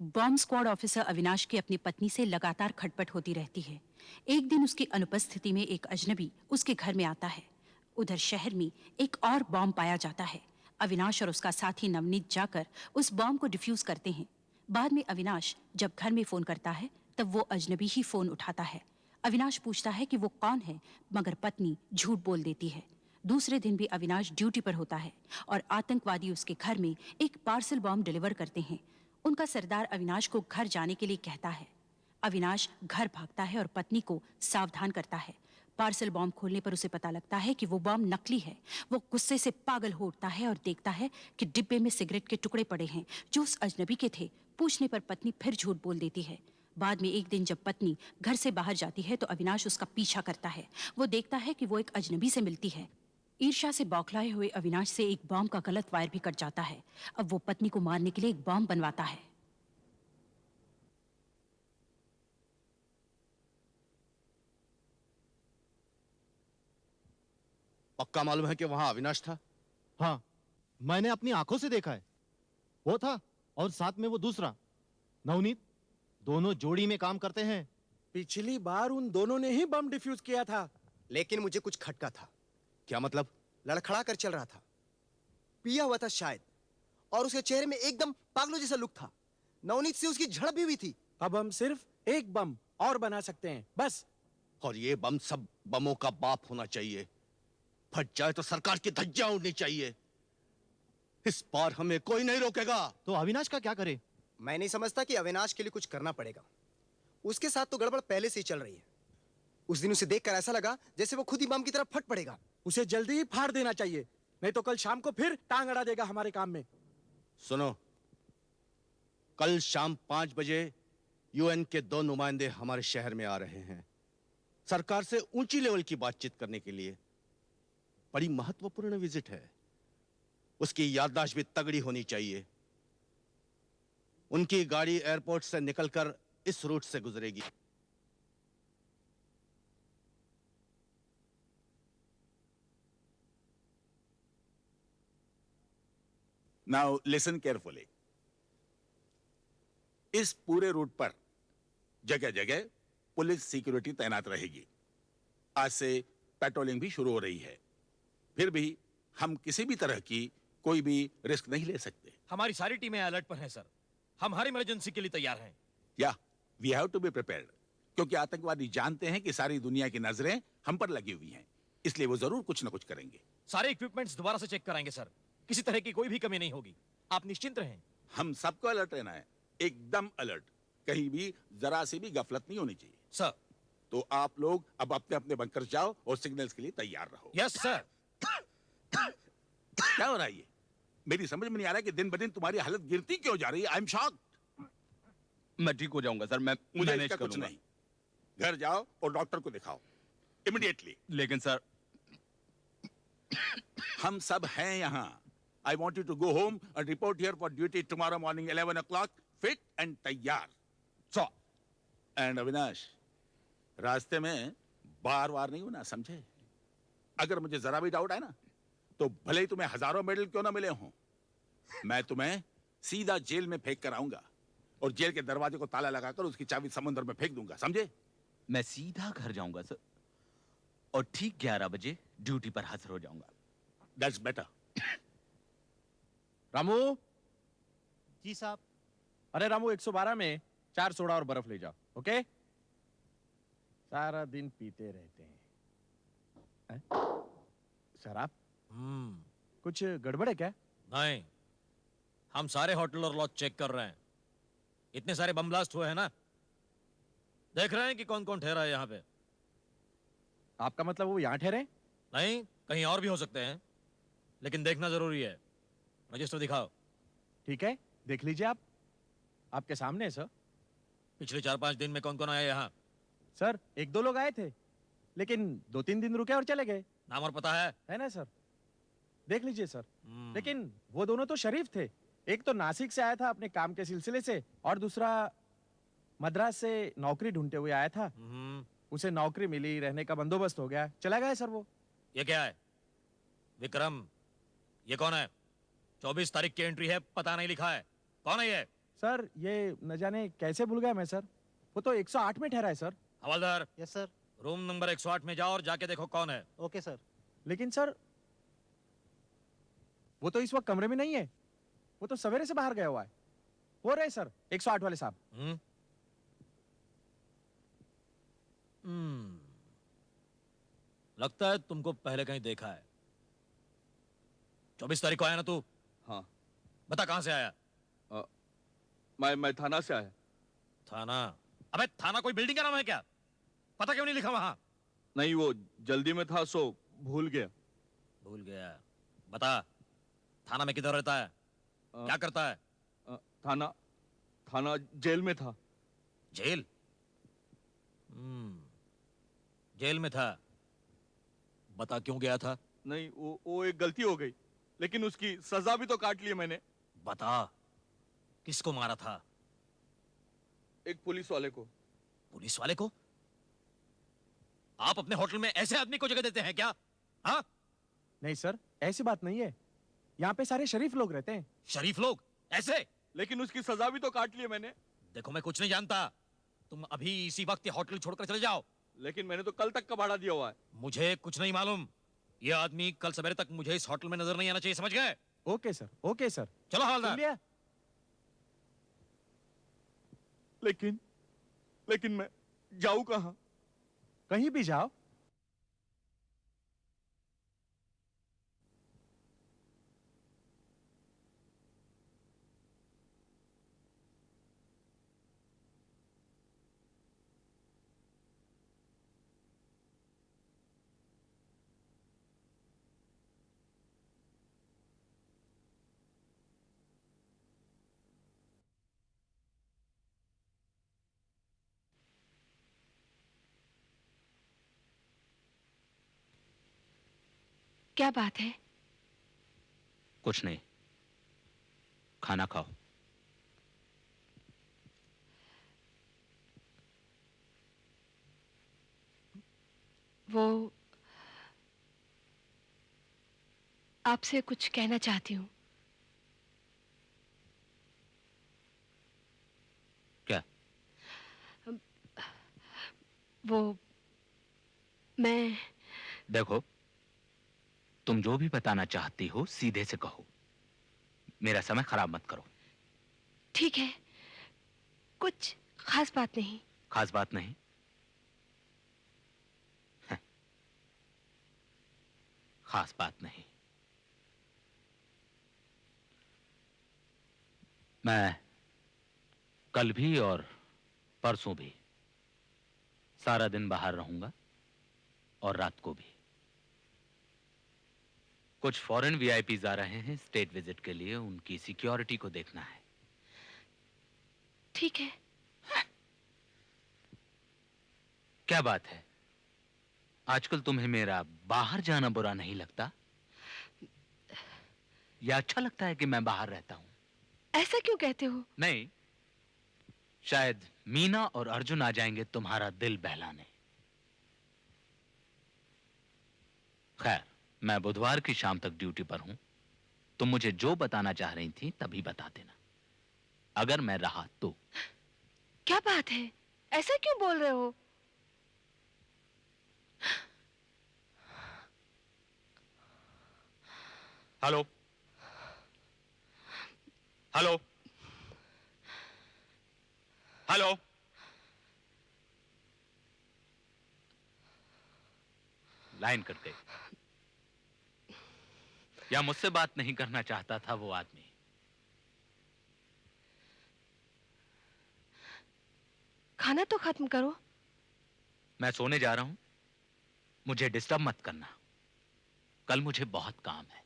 Bomb squad officer Avinash की अपनी पत्नी से लगातार खटपट होती रहती है। एक दिन उसकी अनुपस्थिति में एक अजनबी उसके घर में आता है। उधर शहर में एक और बॉम्ब पाया जाता है। अविनाश और उसका साथी नवनीत जाकर उस बॉम्ब को डिफ्यूज करते हैं। बाद में अविनाश जब घर में फोन करता है तब वो अजनबी ही फोन उठाता है। अविनाश पूछता है कि वो कौन है, मगर पत्नी झूठ बोल देती है। दूसरे दिन भी अविनाश ड्यूटी पर होता है और आतंकवादी उसके घर में एक पार्सल बॉम्ब डिलीवर करते हैं। उनका सरदार अविनाश को घर जाने के लिए कहता है। अविनाश घर भागता है और पत्नी को सावधान करता है। पार्सल बॉम्ब खोलने पर उसे पता लगता है कि वो बॉम्ब नकली है। वो गुस्से से पागल हो उठता है और देखता है कि डिब्बे में सिगरेट के टुकड़े पड़े हैं जो उस अजनबी के थे। पूछने पर पत्नी फिर झूठ बोल देती है। बाद में एक दिन जब पत्नी घर से बाहर जाती है तो अविनाश उसका पीछा करता है। वो देखता है कि वो एक अजनबी से मिलती है। ईर्ष्या से बौखलाए हुए अविनाश से एक बॉम्ब का गलत वायर भी कट जाता है। अब वो पत्नी को मारने के लिए एक बॉम्ब बनवाता है। पक्का मालूम है कि वहां अविनाश था? हाँ, मैंने अपनी आंखों से देखा है। वो था और साथ में वो दूसरा नवनीत। दोनों जोड़ी में काम करते हैं। पिछली बार उन दोनों ने ही बम डिफ्यूज किया था। लेकिन मुझे कुछ खटका था। क्या मतलब? लड़खड़ा कर चल रहा था, पिया हुआ था शायद, और उसके चेहरे में एकदम पागलों जैसा लुक था। नवनीत से उसकी झड़प भी हुई थी। अब हम सिर्फ एक बम और बना सकते हैं, बस। और ये बम सब बमों का बाप होना चाहिए। फट जाए तो सरकार की धज्जियां उड़नी चाहिए। इस बार हमें कोई नहीं रोकेगा। तो अविनाश का क्या करे? मैं नहीं समझता कि अविनाश के लिए कुछ करना पड़ेगा। उसके साथ तो गड़बड़ पहले से ही चल रही है। उस दिन उसे देखकर ऐसा लगा जैसे वो खुद ही बम की तरफ फट पड़ेगा। उसे जल्दी ही फाड़ देना चाहिए, नहीं तो कल शाम को फिर टांग अड़ा देगा हमारे काम में। सुनो, कल शाम 5 बजे यूएन के 2 नुमाइंदे हमारे शहर में आ रहे हैं, सरकार से ऊंची लेवल की बातचीत करने के लिए। बड़ी महत्वपूर्ण विजिट है। उसकी याददाश्त भी तगड़ी होनी चाहिए। उनकी गाड़ी एयरपोर्ट से निकलकर इस रूट से गुजरेगी। Now listen carefully. इस पूरे रूट पर जगह जगह पुलिस सिक्योरिटी तैनात रहेगी। आज से पेट्रोलिंग भी शुरू हो रही है। फिर भी हम किसी भी तरह की कोई भी रिस्क नहीं ले सकते। हमारी सारी टीमें अलर्ट पर हैं सर। हम हर इमरजेंसी के लिए तैयार हैं। या we have to be prepared, क्योंकि आतंकवादी जानते हैं कि सारी दुनिया की नजरें हम पर लगी हुई हैं, इसलिए वो जरूर कुछ ना कुछ करेंगे। सारे इक्विपमेंट्स दोबारा से चेक कराएंगे सर। किसी तरह की कोई भी कमी नहीं होगी, आप निश्चिंत रहें। हम सबको अलर्ट रहना है, एकदम अलर्ट। कहीं भी जरा सी भी गफलत नहीं होनी चाहिए सर। तो आप लोग अब अपने अपने बंकर जाओ और सिग्नल्स के लिए तैयार रहो। Yes sir. क्या हो रहा है ये? मेरी समझ में नहीं आ रहा है कि दिन ब दिन तुम्हारी हालत गिरती क्यों जा रही है। I am shocked. मैं ठीक हो जाऊंगा सर, मैं मुझे मैनेज इसका कुछ करूंगा। नहीं। घर जाओ और डॉक्टर को दिखाओ इमीडिएटली। लेकिन सर, हम सब हैं यहाँ। I want you to go home and report here for duty tomorrow morning 11 o'clock, fit and तैयार। सो एंड अविनाश, रास्ते में बार बार नहीं होना, समझे? अगर मुझे जरा भी डाउट है ना, तो भले ही तुम्हें हजारों मेडल क्यों ना मिले हों, मैं तुम्हें सीधा जेल में फेंक कर आऊंगा और जेल के दरवाजे को ताला लगाकर उसकी चाबी समुद्र में फेंक दूंगा, समझे? मैं सीधा घर जाऊंगा सर और ठीक 11 बजे ड्यूटी पर हाजिर हो जाऊंगा। That's better. रामू। जी साहब। अरे रामू, 112 में 4 सोडा और बर्फ ले जाओ, ओके? सारा दिन पीते रहते हैं। शराब? कुछ गड़बड़ है क्या? नहीं, हम सारे होटल और लॉज चेक कर रहे हैं। इतने सारे बम ब्लास्ट हुए हैं ना, देख रहे हैं कि कौन कौन ठहरा है यहाँ पे। आपका मतलब वो यहाँ ठहरे? नहीं, कहीं और भी हो सकते हैं, लेकिन देखना जरूरी है। रजिस्टर दिखाओ। ठीक है, देख लीजिए आप। आपके सामने है सर। पिछले 4-5 दिन में कौन कौन आया यहाँ? सर, 1-2 लोग आए थे, लेकिन 2-3 दिन रुके और चले गए। नाम और पता है ना सर? देख लीजिए सर। लेकिन वो दोनों तो शरीफ थे। एक तो नासिक से आया था अपने काम के सिलसिले से, और दूसरा मद्रास से नौकरी ढूंढते हुए आया था। उसे नौकरी मिली, रहने का बंदोबस्त हो गया, चला गया सर वो। ये क्या है? विक्रम, ये कौन है? 24 तारीख की एंट्री है, पता नहीं लिखा है। कौन है ये? सर ये न जाने कैसे भूल गया मैं सर। वो तो 108 में ठहरा है सर। हवलदार, यस सर। रूम नंबर 108 में जाओ और जाके देखो कौन है। Okay sir. लेकिन सर वो तो इस वक्त कमरे में नहीं है। वो तो सवेरे से बाहर गया हुआ है। हो रहे सर 108 वाले साहब। हम्म हम्म, लगता है तुमको पहले कहीं देखा है। 24 तारीख को आया ना तू? हाँ। बता कहां से आया? मैं थाना से आया। थाना? अबे थाना कोई बिल्डिंग का नाम है क्या? पता क्यों नहीं लिखा वहां? नहीं, वो जल्दी में था सो भूल गया। भूल गया? बता, थाना में किधर रहता है? क्या करता है? थाना थाना जेल में था। जेल? जेल में था। बता क्यों गया था? नहीं, वो एक गलती हो गई, लेकिन उसकी सजा भी तो काट ली मैंने। बता, किसको मारा था? एक पुलिस वाले को। पुलिस वाले को? आप अपने होटल में ऐसे आदमी को जगह देते हैं क्या? हाँ? नहीं सर, ऐसी बात नहीं है। यहाँ पे सारे शरीफ लोग रहते हैं। शरीफ लोग ऐसे? लेकिन उसकी सजा भी तो काट ली मैंने। देखो मैं कुछ नहीं जानता, तुम अभी इसी वक्त ये होटल छोड़कर चले जाओ। लेकिन मैंने तो कल तक का भाड़ा दिया हुआ है। मुझे कुछ नहीं मालूम। ये आदमी कल सवेरे तक मुझे इस होटल में नजर नहीं आना चाहिए, समझ गए? Okay sir, okay sir. चलो सुन हवलदार। लिया? लेकिन मैं जाऊं कहाँ? कहीं भी जाओ। क्या बात है? कुछ नहीं, खाना खाओ। वो आपसे कुछ कहना चाहती हूँ। क्या? वो मैं देखो, तुम जो भी बताना चाहती हो सीधे से कहो, मेरा समय खराब मत करो। ठीक है, कुछ खास बात नहीं। खास बात नहीं? हैं, खास बात नहीं। मैं कल भी और परसों भी सारा दिन बाहर रहूंगा और रात को भी। कुछ फॉरेन वीआईपीज आ रहे हैं स्टेट विजिट के लिए, उनकी सिक्योरिटी को देखना है। ठीक है। क्या बात है, आजकल तुम्हें मेरा बाहर जाना बुरा नहीं लगता? या अच्छा लगता है कि मैं बाहर रहता हूं? ऐसा क्यों कहते हो? नहीं, शायद मीना और अर्जुन आ जाएंगे तुम्हारा दिल बहलाने। खैर, मैं बुधवार की शाम तक ड्यूटी पर हूं। तुम मुझे जो बताना चाह रही थी तभी बता देना, अगर मैं रहा तो। क्या बात है, ऐसा क्यों बोल रहे हो? Hello hello hello. Line cut गई। या मुझसे बात नहीं करना चाहता था वो आदमी? खाना तो खत्म करो। मैं सोने जा रहा हूं, मुझे डिस्टर्ब मत करना। कल मुझे बहुत काम है।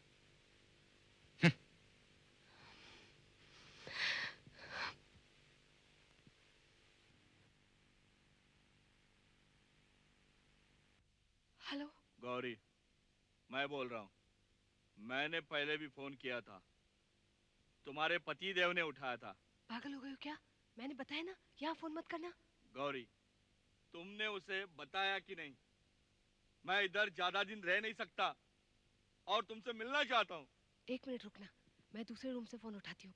हेलो। गौरी, मैं बोल रहा हूँ। मैंने पहले भी फोन किया था, तुम्हारे पति देव ने उठाया था। पागल हो गए हो क्या? मैंने बताया ना, यहाँ फोन मत करना। गौरी, तुमने उसे बताया कि नहीं? मैं इधर ज्यादा दिन रह नहीं सकता और तुमसे मिलना चाहता हूँ। 1 मिनट रुकना, मैं दूसरे रूम से फोन उठाती हूँ।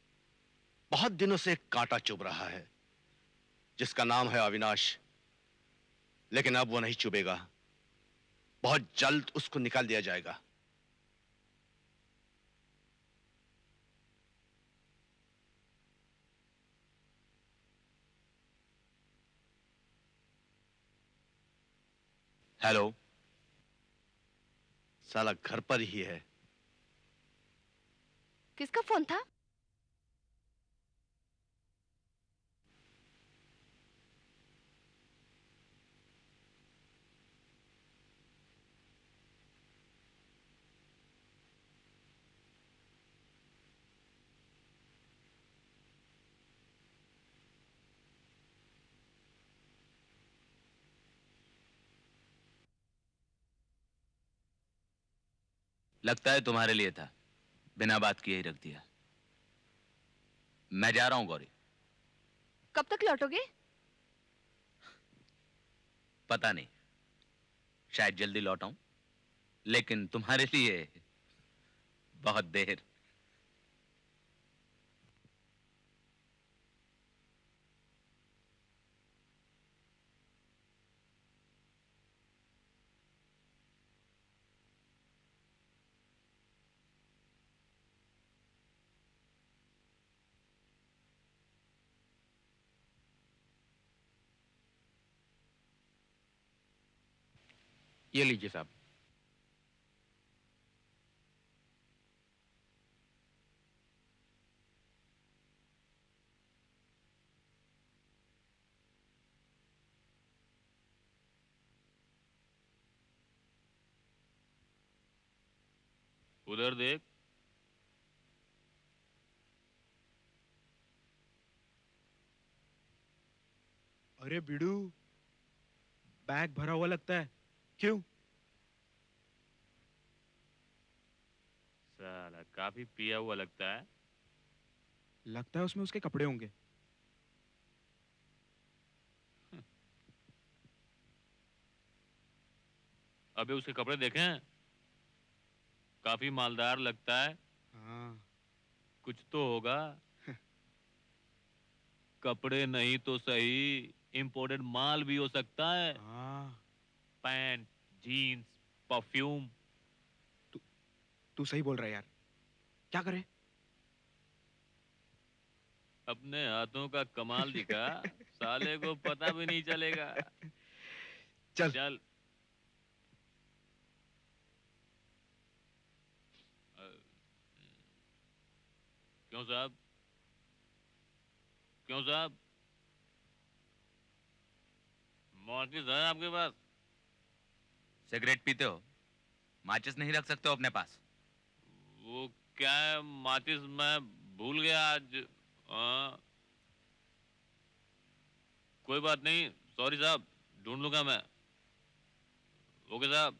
बहुत दिनों से एक कांटा चुभ रहा है, जिसका नाम है अविनाश। लेकिन अब वो नहीं चुभेगा, बहुत जल्द उसको निकाल दिया जाएगा। हेलो। साला घर पर ही है। किसका फोन था? लगता है तुम्हारे लिए था, बिना बात किए ही रख दिया। मैं जा रहा हूं गौरी। कब तक लौटोगे? पता नहीं, शायद जल्दी लौट आऊं, लेकिन तुम्हारे लिए बहुत देर। ये लीजिए साहब। उधर देख। अरे बिडू, बैग भरा हुआ लगता है। क्यों? साला काफी पिया हुआ लगता है। लगता है उसमें उसके कपड़े होंगे। अबे उसके कपड़े देखे हैं? काफी मालदार लगता है। हाँ। कुछ तो होगा। कपड़े नहीं तो सही, इंपोर्टेड माल भी हो सकता है। हाँ। Pant, jeans, perfume. तू सही बोल रहा है यार। क्या करें? अपने हाथों का कमाल दिखा, साले को पता भी नहीं चलेगा। चल। चल। क्यों साहब? क्यों साहब? माचिस है आपके पास? सिगरेट पीते हो, माचिस नहीं रख सकते हो अपने पास? वो क्या है, माचिस मैं भूल गया आज। कोई बात नहीं, सॉरी साहब, ढूंढ लूंगा मैं। ओके साहब।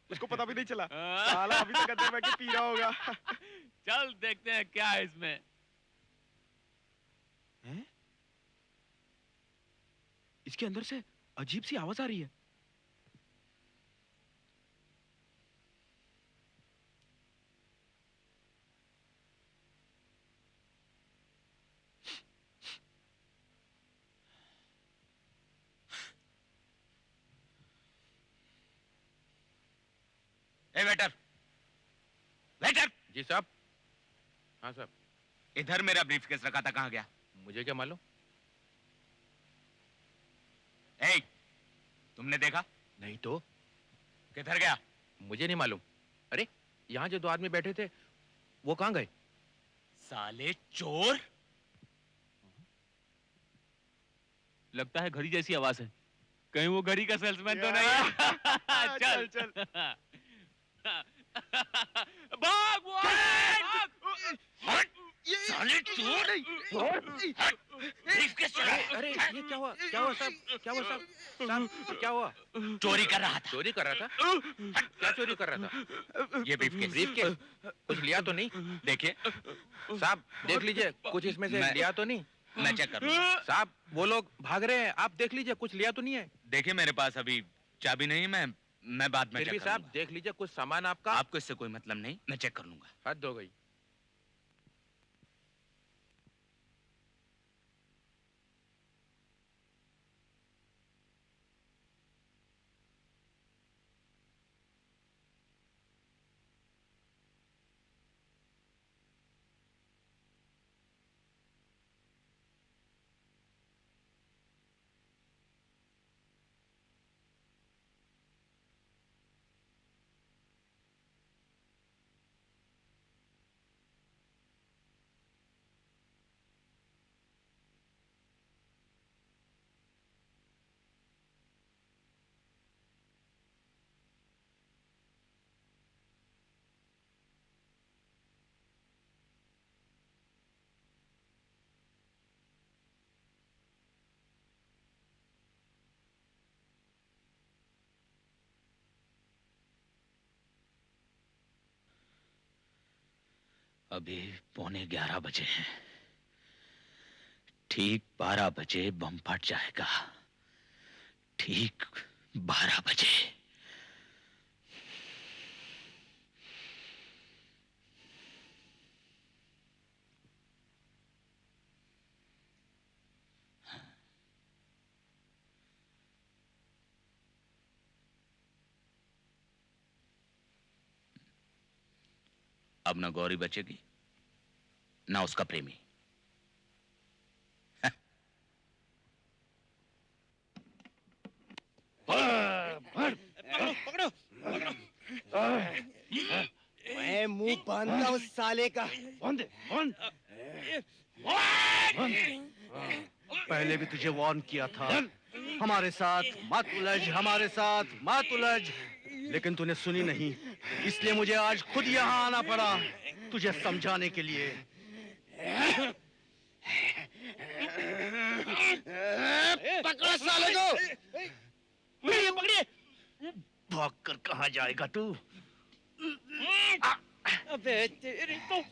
उसको पता भी नहीं चला। साला अभी तक अंदर बैठ के पी रहा होगा। चल देखते हैं क्या है इसमें। हैं? इसके अंदर से अजीब सी आवाज आ रही है। ए वेटर, वेटर। जी साहब। हाँ साहब। इधर मेरा ब्रीफकेस रखा था, कहाँ गया? मुझे क्या मालूम? ए, तुमने देखा? नहीं तो। किधर गया? मुझे नहीं मालूम। अरे यहाँ जो दो आदमी बैठे थे वो कहाँ गए? साले चोर। लगता है घड़ी जैसी आवाज है, कहीं वो घड़ी का सेल्समैन तो नहीं है? चल चल। भाग वो! भाग! साले चोर! ब्रीफकेस चुरा! अरे ये क्या हुआ? क्या हुआ साहब? क्या हुआ साहब? साहब क्या हुआ? चोरी कर रहा था। चोरी कर रहा था? क्या चोरी कर रहा था? ये ब्रीफकेस। ब्रीफकेस कुछ लिया तो नहीं? देखिए साहब देख लीजिए, कुछ इसमें से लिया तो नहीं? मैं चेक कर लूंगा। साहब वो लोग भाग रहे हैं, आप देख लीजिए कुछ लिया तो नहीं है। देखिए मेरे पास अभी चाबी नहीं है, मैं बाद में फिर चेक भी कर साहब लूंगा। देख लीजिए कुछ सामान आपका। आपको इससे कोई मतलब नहीं, मैं चेक कर लूंगा। हद हो गई। अभी 11:15 बजे हैं। ठीक 12 बजे बम फट जाएगा। ठीक 12 बजे। अब ना गौरी बचेगी ना उसका प्रेमी। मैं मुंह बांधता हूँ साले का। पहले भी तुझे वार्न किया था, हमारे साथ मत उलझ, हमारे साथ मत उलझ, लेकिन तूने सुनी नहीं। इसलिए मुझे आज खुद यहाँ आना पड़ा तुझे समझाने के लिए। पकड़ो साले को। पकड़िए पकड़िए। भाग कर कहाँ जाएगा तू? अबे तेरी तो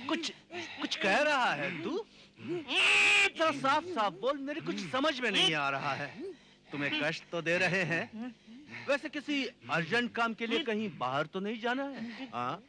कुछ कह रहा है तू? जरा साफ साफ बोल, मेरे कुछ समझ में नहीं आ रहा है। तुम्हें कष्ट तो दे रहे हैं। वैसे किसी अर्जेंट काम के लिए कहीं बाहर तो नहीं जाना है? हाँ?